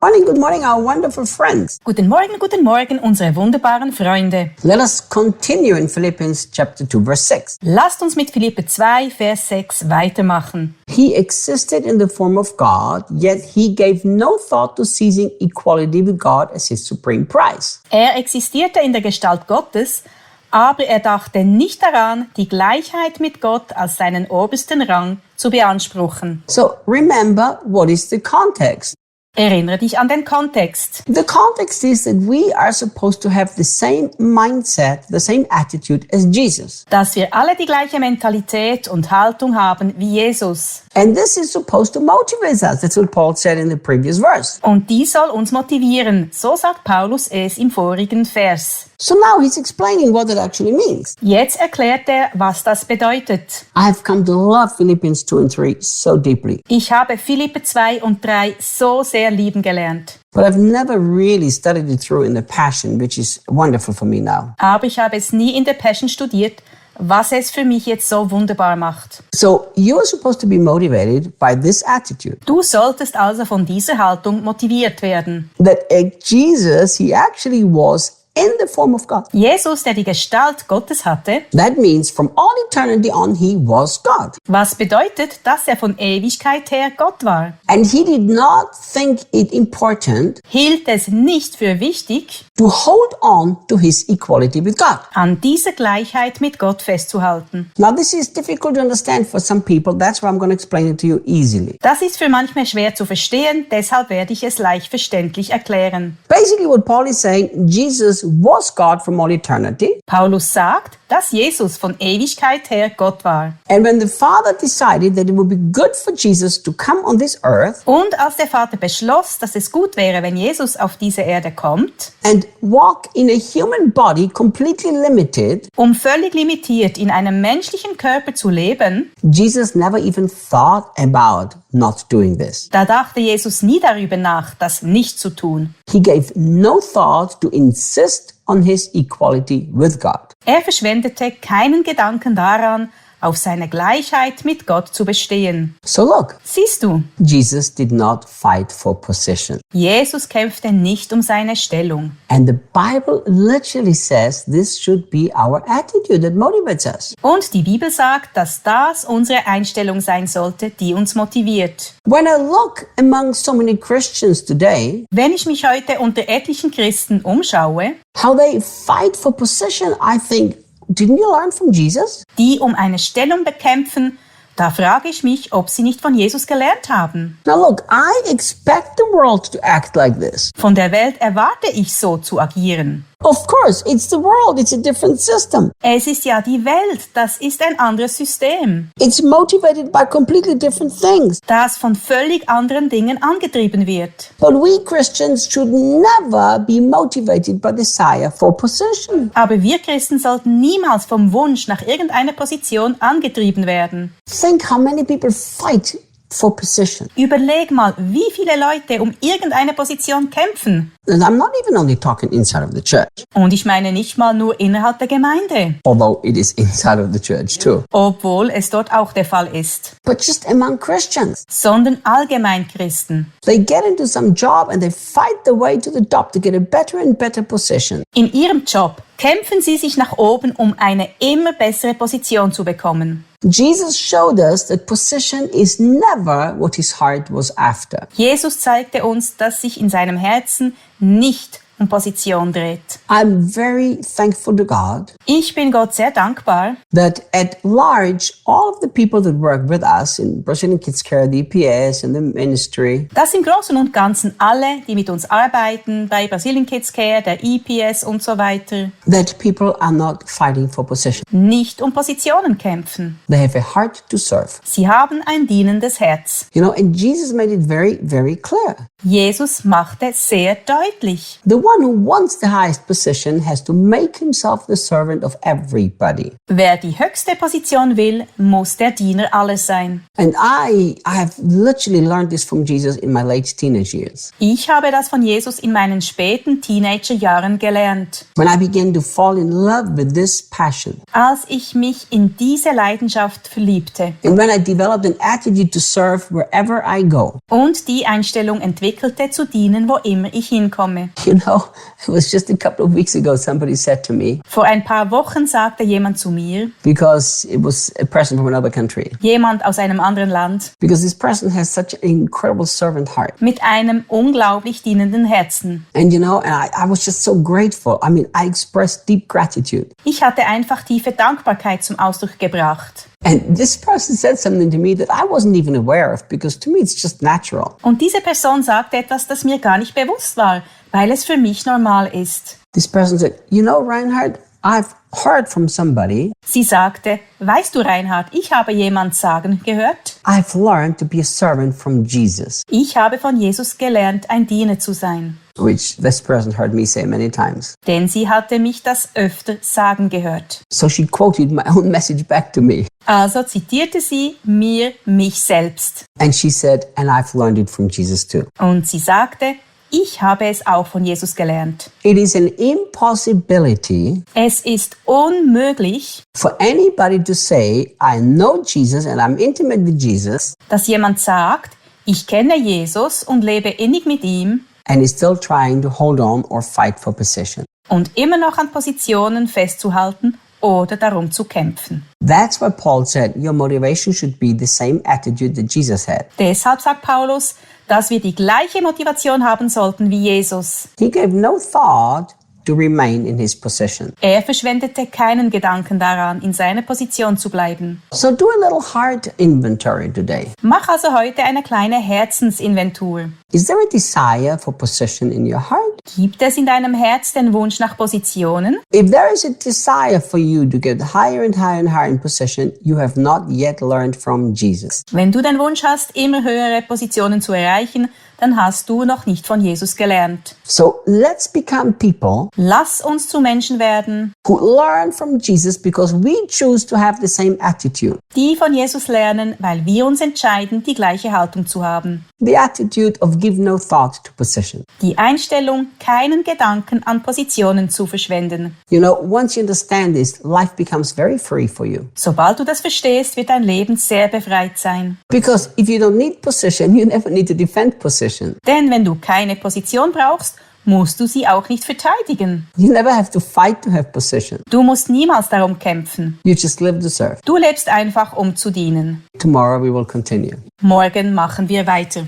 Good morning, our wonderful friends. Guten Morgen, unsere wunderbaren Freunde. Let us continue in Philippians chapter 2, verse 6. Lasst uns mit Philippe 2, Vers 6 weitermachen. He existed in the form of God, yet he gave no thought to seizing equality with God as his supreme prize. Er existierte in der Gestalt Gottes, aber er dachte nicht daran, die Gleichheit mit Gott als seinen obersten Rang zu beanspruchen. So remember, what is the context? Erinnere dich an den Kontext. The context is that we are supposed to have the same mindset, the same attitude as Jesus. Dass wir alle die gleiche Mentalität und Haltung haben wie Jesus. And this is supposed to motivate us. That's what Paul said in the previous verse. Und dies soll uns motivieren. So sagt Paulus es im vorigen Vers. So now he's explaining what it actually means. Jetzt erklärt er, was das bedeutet. I have come to love Philippians 2 and 3 so deeply. Ich habe Philippe 2 und 3 so sehr lieben gelernt. But I've never really studied it through in the Passion, which is wonderful for me now. Aber ich habe es nie in der Passion studiert, was es für mich jetzt so wunderbar macht. So you are supposed to be motivated by this attitude. Du solltest also von dieser Haltung motiviert werden. That Jesus, he actually was in the form of God. Jesus, der die Gestalt Gottes hatte, That means from all eternity on, he was God. was bedeutet, dass er von Ewigkeit her Gott war. And he did not think it important Hielt es nicht für wichtig, to hold on to his equality with God. an dieser Gleichheit mit Gott festzuhalten. Now this is difficult to understand for some people. That's why I'm going to explain it to you easily. Das ist für manche schwer zu verstehen, deshalb werde ich es leicht verständlich erklären. Basically what Paul is saying, Jesus was God from all eternity. Paulus sagt, dass Jesus von Ewigkeit her Gott war. And when the Father decided that it would be good for Jesus to come on this earth Und als der Vater beschloss, dass es gut wäre, wenn Jesus auf diese Erde kommt, and walk in a human body completely limited, um völlig limitiert in einem menschlichen Körper zu leben, Jesus never even thought about not doing this. da dachte Jesus nie darüber nach, das nicht zu tun. He gave no thought to insist on his equality with God. Er verschwendete keinen Gedanken daran, auf seine Gleichheit mit Gott zu bestehen. So look, Siehst du, Jesus did not fight for position. Jesus kämpfte nicht um seine Stellung. And the Bible literally says this should be our attitude that motivates us. Und die Bibel sagt, dass das unsere Einstellung sein sollte, die uns motiviert. When I look among so many Christians today, Wenn ich mich heute unter etlichen Christen umschaue, how they fight for position, I think, didn't you learn from Jesus? die um eine Stellung bekämpfen, da frage ich mich, ob sie nicht von Jesus gelernt haben. Now look, I expect the world to act like this. Von der Welt erwarte ich so zu agieren. Of course, it's the world, it's a different system. Es ist ja die Welt, das ist ein anderes System, It's motivated by completely different things. das von völlig anderen Dingen angetrieben wird. But we Christians should never be motivated by desire for position. Aber wir Christen sollten niemals vom Wunsch nach irgendeiner Position angetrieben werden. Think how many people fight for position. Überleg mal, wie viele Leute um irgendeine Position kämpfen. And I'm not even only talking inside of the church, Und ich meine nicht mal nur innerhalb der Gemeinde, although it is inside of the church too, obwohl es dort auch der Fall ist, but just among Christians. sondern allgemein Christen. They get into some job and they fight their way to the top to get a better and better position. In ihrem Job kämpfen sie sich nach oben, um eine immer bessere Position zu bekommen. Jesus showed us that position is never what his heart was after. Jesus zeigte uns, dass sich in seinem Herzen nicht um Position dreht. I'm very thankful to God Ich bin Gott sehr dankbar, that at large, all of the people that work with us in Brazilian Kids Care, the EPS and the ministry, dass im Großen und Ganzen alle, die mit uns arbeiten, bei Brazilian Kids Care, der EPS und so weiter, that people are not fighting for position. nicht um Positionen kämpfen. They have a heart to serve. Sie haben ein dienendes Herz. You know, and Jesus made it very, very clear. Jesus machte sehr deutlich, The one who wants the highest position has to make himself the servant of everybody. wer die höchste Position will, muss der Diener alles sein. And I have literally learned this from Jesus in my late teenage years. Ich habe das von Jesus in meinen späten Teenagerjahren gelernt. When I began to fall in love with this passion. Als ich mich in diese Leidenschaft verliebte And when I developed an attitude to serve wherever I go. und die Einstellung entwickelte, entwickelte, zu dienen, wo immer ich hinkomme. You know, it was just a couple of weeks ago somebody said to me, Vor ein paar Wochen sagte jemand zu mir, because it was a person from another country, jemand aus einem anderen Land, because this person has such an incredible servant heart. mit einem unglaublich dienenden Herzen. And you know, and I was just so grateful. I mean, I expressed deep gratitude. Ich hatte einfach tiefe Dankbarkeit zum Ausdruck gebracht. And this person said something to me that I wasn't even aware of, because to me it's just natural. Und diese Person sagte etwas, das mir gar nicht bewusst war, weil es für mich normal ist. This person said, you know, Reinhard, I've heard from somebody, Sie sagte, weißt du, Reinhard, ich habe jemand sagen gehört. I've learned to be a servant from Jesus, Ich habe von Jesus gelernt, ein Diener zu sein. which this person heard me say many times. Denn sie hatte mich das öfter sagen gehört. So she quoted my own message back to me. Also zitierte sie mir mich selbst. And she said, and I've learned it from Jesus too. Und sie sagte, ich habe es auch von Jesus gelernt. It is an impossibility Es ist unmöglich, for anybody to say, I know Jesus and I'm intimate with Jesus, dass jemand sagt, ich kenne Jesus und lebe innig mit ihm and is still trying to hold on or fight for position. und immer noch an Positionen festzuhalten oder darum zu kämpfen. That's why Paul said, your motivation should be the same attitude that Jesus had. Deshalb sagt Paulus, dass wir die gleiche Motivation haben sollten wie Jesus. He gave no thought to remain in his position. Er verschwendete keinen Gedanken daran, in seiner Position zu bleiben. So do a little heart inventory today. Mach also heute eine kleine Herzensinventur. Is there a desire for position in your heart? Gibt es in deinem Herz den Wunsch nach Positionen? If there is a desire for you to get higher and higher and higher in position, you have not yet learned from Jesus. Wenn du den Wunsch hast, immer höhere Positionen zu erreichen, dann hast du noch nicht von Jesus gelernt. So let's become people Lass uns zu Menschen werden, who learn from Jesus because we choose to have the same attitude. die von Jesus lernen, weil wir uns entscheiden, die gleiche Haltung zu haben. The attitude of give no thought to position. Die Einstellung, keinen Gedanken an Positionen zu verschwenden. You know, once you understand this, life becomes very free for you. Sobald du das verstehst, wird dein Leben sehr befreit sein. Because if you don't need position, you never need to defend position. Denn wenn du keine Position brauchst, musst du sie auch nicht verteidigen. You never have to fight to have position. Du musst niemals darum kämpfen. You just live to serve. Du lebst einfach, um zu dienen. Tomorrow we will continue. Morgen machen wir weiter.